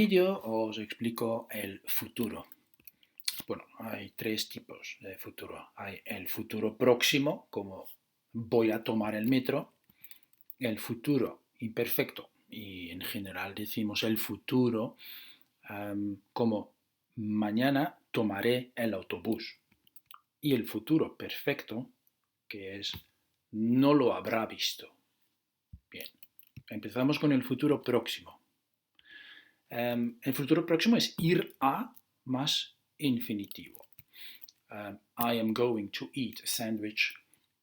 vídeo os explico el futuro. Bueno, hay tres tipos de futuro. Hay el futuro próximo, como voy a tomar el metro, el futuro imperfecto, y en general decimos el futuro como mañana tomaré el autobús. Y el futuro perfecto, que es no lo habrá visto. Bien, empezamos con el futuro próximo. El futuro próximo es ir a más infinitivo. I am going to eat a sandwich.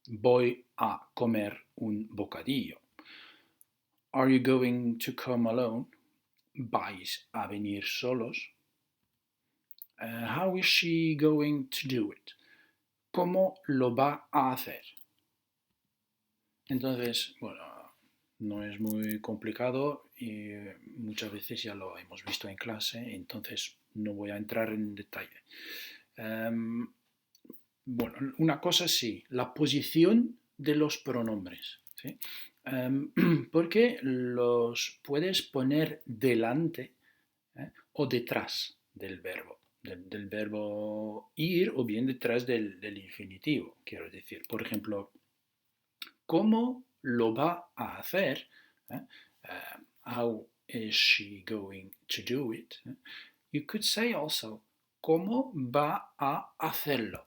Voy a comer un bocadillo. Are you going to come alone? ¿Vais a venir solos? How is she going to do it? ¿Cómo lo va a hacer? Entonces, bueno, no es muy complicado y muchas veces ya lo hemos visto en clase, entonces no voy a entrar en detalle. Bueno, una cosa sí, la posición de los pronombres, ¿sí? Porque los puedes poner delante o detrás del verbo. Del verbo ir o bien detrás del infinitivo, quiero decir. Por ejemplo, ¿cómo lo va a hacer? How is she going to do it? You could say also, ¿cómo va a hacerlo?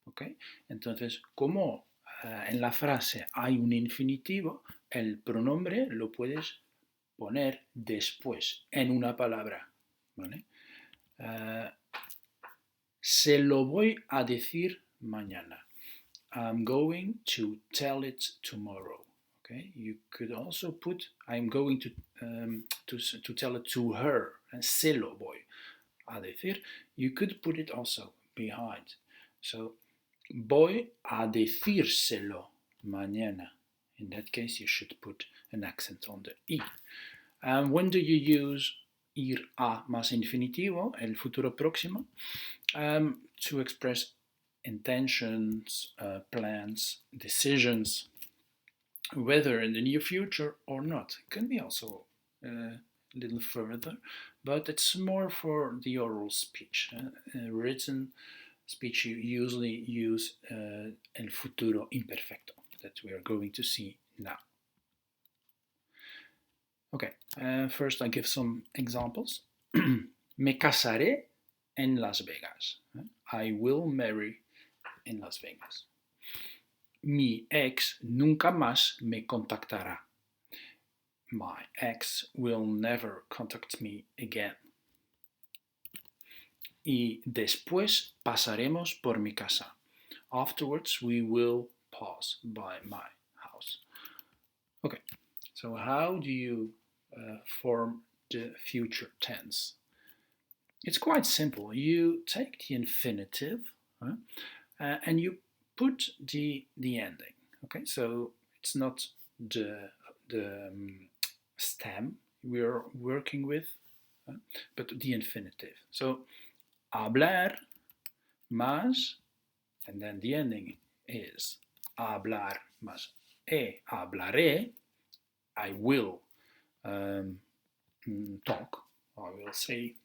¿Okay? Entonces, como en la frase hay un infinitivo, el pronombre lo puedes poner después en una palabra. ¿Vale? Se lo voy a decir mañana. I'm going to tell it tomorrow. Okay? You could also put I'm going to tell it to her. Se lo voy a decir. You could put it also behind. So, voy a decírselo mañana. In that case, you should put an accent on the I. When do you use ir a más infinitivo, el futuro próximo, to express intentions, plans, decisions, whether in the near future or not? It can be also a little further, but it's more for the oral speech. Written speech, you usually use el futuro imperfecto that we are going to see now. Okay, first I give some examples. Me casaré en Las Vegas. I will marry in Las Vegas. Mi ex nunca más me contactará. My ex will never contact me again. Y después pasaremos por mi casa. Afterwards we will pass by my house. Okay, so how do you form the future tense? It's quite simple. You take the infinitive and you put the ending. Okay, so it's not the stem we're working with, but the infinitive. So hablar más, and then the ending is hablar más hablaré. I will talk. I will say.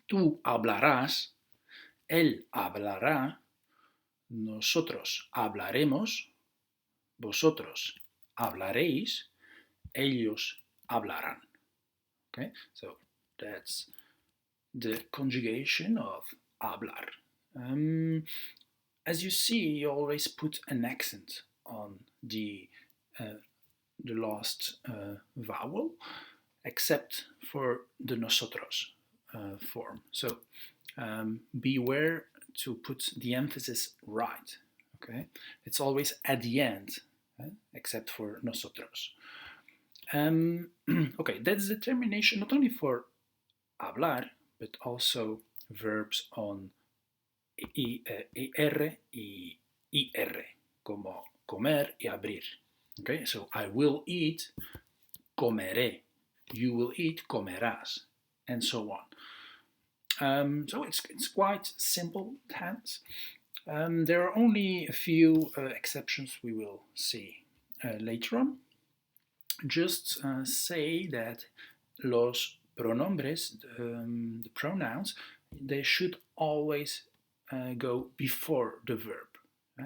Tú hablarás, él hablará, nosotros hablaremos, vosotros hablaréis, ellos hablarán. Okay, so that's the conjugation of hablar. As you see, you always put an accent on the last vowel, except for the nosotros form. So beware to put the emphasis right. Okay, it's always at the end, except for nosotros. Okay, that's the termination not only for hablar, but also verbs on er y ir, como comer y abrir. Okay, so I will eat, comeré. You will eat, comerás, and so on. So it's quite simple tense. There are only a few exceptions we will see later on. Just say that los pronombres, the pronouns, they should always go before the verb.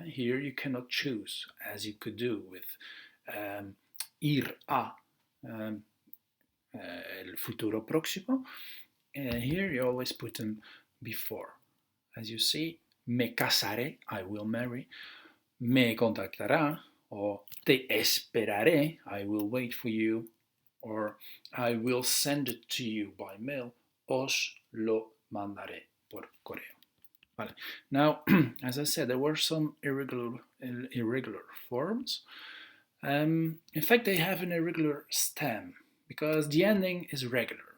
Here you cannot choose, as you could do with ir a, el futuro próximo. Here you always put them before. As you see, me casaré, I will marry, me contactará, or te esperaré, I will wait for you, or I will send it to you by mail, os lo mandaré por correo. Vale. Now, as I said, there were some irregular forms. In fact, they have an irregular stem because the ending is regular.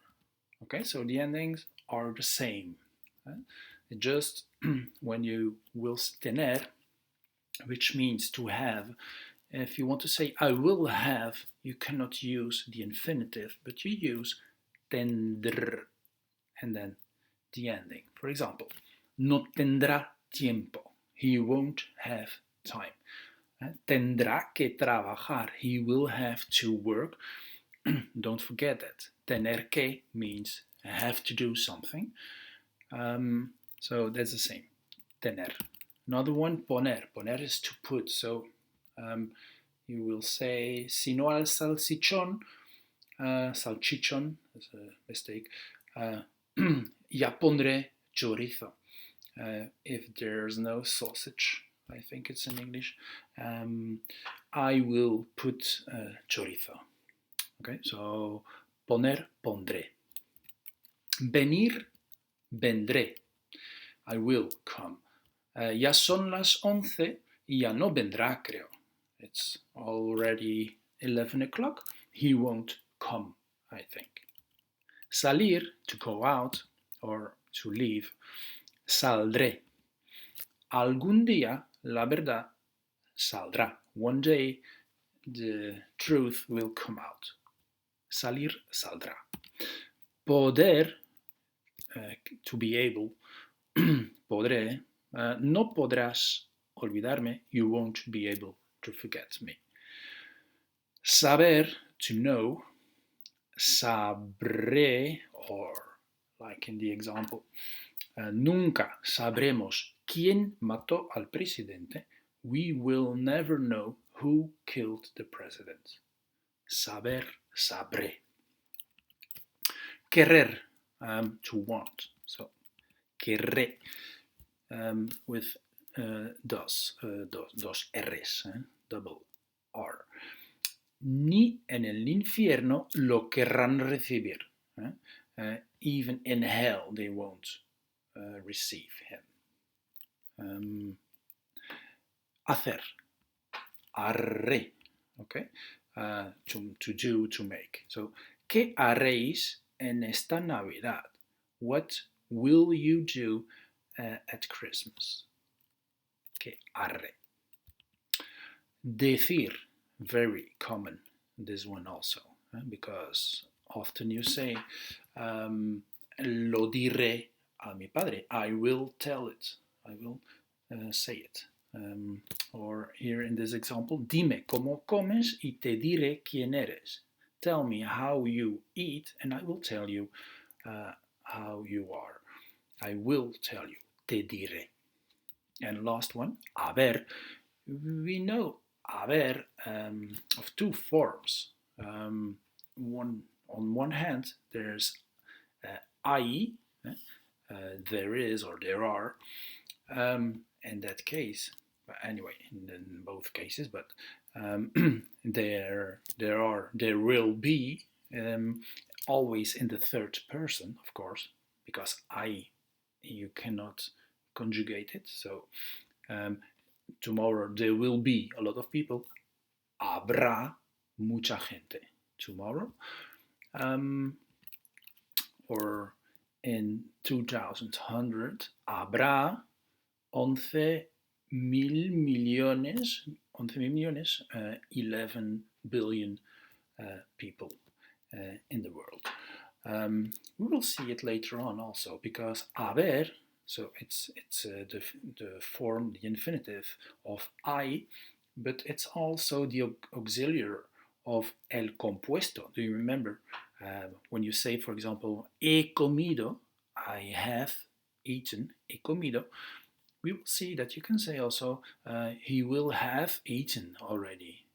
Okay, so the endings are the same. Just when you will tener, which means to have, if you want to say I will have, you cannot use the infinitive, but you use tendr and then the ending. For example, no tendrá tiempo. He won't have time. Tendrá que trabajar. He will have to work. Don't forget that. Tener que means have to do something. So that's the same. Tener. Another one, poner. Poner is to put. So you will say, si no al salchichón, salchichón, that's a mistake, ya pondré chorizo. If there's no sausage, I think it's in English, I will put chorizo. Okay, so poner, pondré. Venir, vendré. I will come. Ya son las 11 y ya no vendrá, creo. It's already 11 o'clock. He won't come, I think. Salir, to go out or to leave. Saldré. Algún día, la verdad, saldrá. One day, the truth will come out. Salir, saldrá. Poder, to be able, podré. No podrás olvidarme, you won't be able to forget me. Saber, to know. Sabré, or like in the example, nunca sabremos quién mató al presidente. We will never know who killed the president. Saber, sabré. Querer, to want. So, querré, with dos R's, double R. Ni en el infierno lo querrán recibir. Even in hell they won't receive him. Hacer, haré, okay? To do, to make. So, ¿qué haréis en esta Navidad? What will you do at Christmas? ¿Qué haré? Decir, very common, this one also, because often you say, lo diré a mi padre, I will tell it, I will say it. Or here in this example, dime cómo comes y te diré quién eres. Tell me how you eat and I will tell you how you are. I will tell you, te diré. And last one, haber. We know haber of two forms. On one hand, there's I, there is or there are. In that case, anyway, in both cases, but there will be, always in the third person, of course, because I, you cannot conjugate it. So tomorrow there will be a lot of people. Habrá mucha gente tomorrow. Or in 2100, habrá 11 mil millones, 11 billion people in the world. We will see it later on also, because haber, so it's the form, the infinitive of I, but it's also the auxiliary of el compuesto. Do you remember When you say, for example, he comido, I have eaten, he comido, we will see that you can say also, he will have eaten already.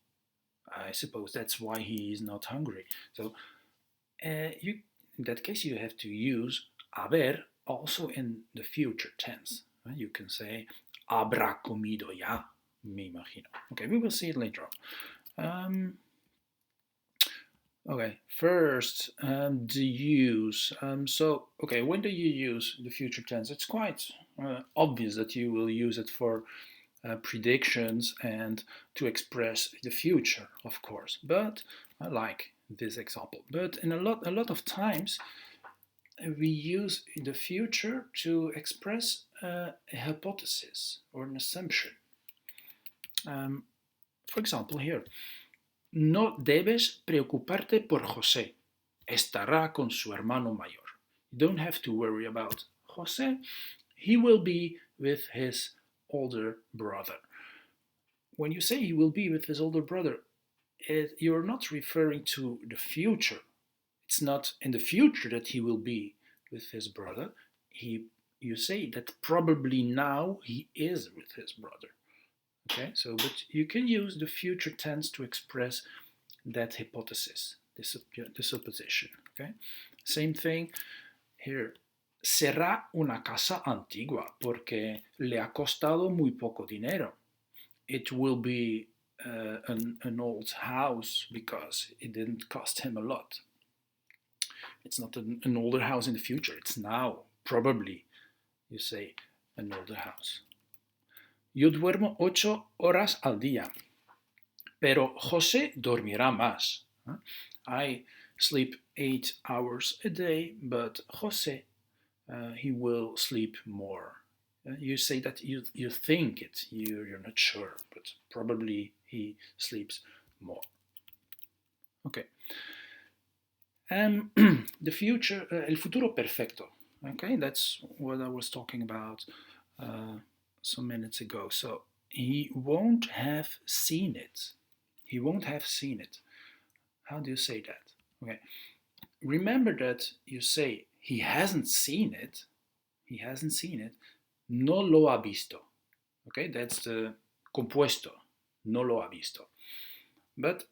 I suppose that's why he is not hungry. So in that case, you have to use haber also in the future tense. You can say, habrá comido ya, me imagino. Okay, we will see it later on. Okay, first, the use. Okay, when do you use the future tense? It's quite obvious that you will use it for predictions and to express the future, of course. But I like this example. But in a lot of times, we use the future to express a hypothesis or an assumption. For example, here. No debes preocuparte por José. Estará con su hermano mayor. You don't have to worry about José. He will be with his older brother. When you say he will be with his older brother, you're not referring to the future. It's not in the future that he will be with his brother. You say that probably now he is with his brother. Okay, so but you can use the future tense to express that hypothesis, this supposition. Okay, same thing here. Será una casa antigua porque le ha costado muy poco dinero. It will be an old house because it didn't cost him a lot. It's not an older house in the future. It's now probably, you say, an older house. Yo duermo 8 horas al día, pero José dormirá más. I sleep 8 hours a day, but José, he will sleep more. You say that you think it, you're not sure, but probably he sleeps more. Okay. The future, el futuro perfecto. Okay, that's what I was talking about some minutes ago. So he won't have seen it. He won't have seen it. How do you say that? Okay. Remember that you say he hasn't seen it. He hasn't seen it. No lo ha visto. Okay, that's the compuesto. No lo ha visto. But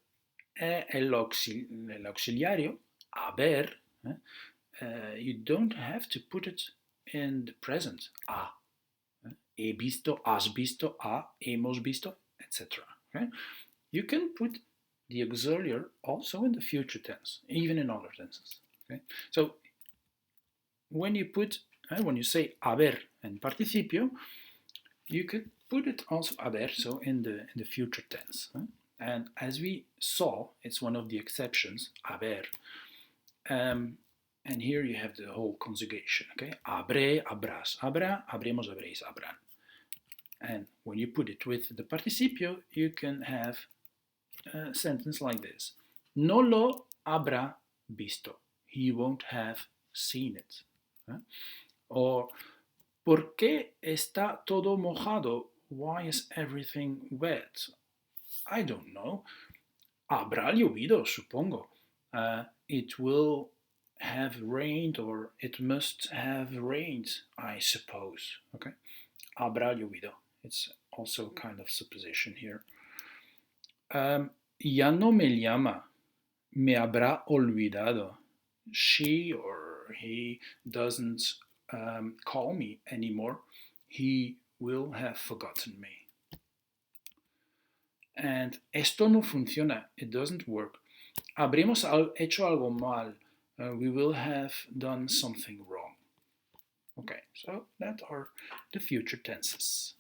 el auxiliario, haber, you don't have to put it in the present. Ha. He visto, has visto, ha, hemos visto, etc. Okay? You can put the auxiliary also in the future tense, even in other tenses. Okay? So when you say haber and participio, you could put it also haber, so in the future tense. And as we saw, it's one of the exceptions, haber. And here you have the whole conjugation. Okay, habré, habrás, habrá, habremos, habréis, habrán. And when you put it with the participio, you can have a sentence like this. No lo habrá visto. He won't have seen it. Or, ¿por qué está todo mojado? Why is everything wet? I don't know. Habrá llovido, supongo. It will have rained, or it must have rained, I suppose. Okay? Habrá llovido. It's also kind of supposition here. Ya no me llama. Me habrá olvidado. She or he doesn't call me anymore. He will have forgotten me. And esto no funciona. It doesn't work. Habremos hecho algo mal. We will have done something wrong. Okay, so that are the future tenses.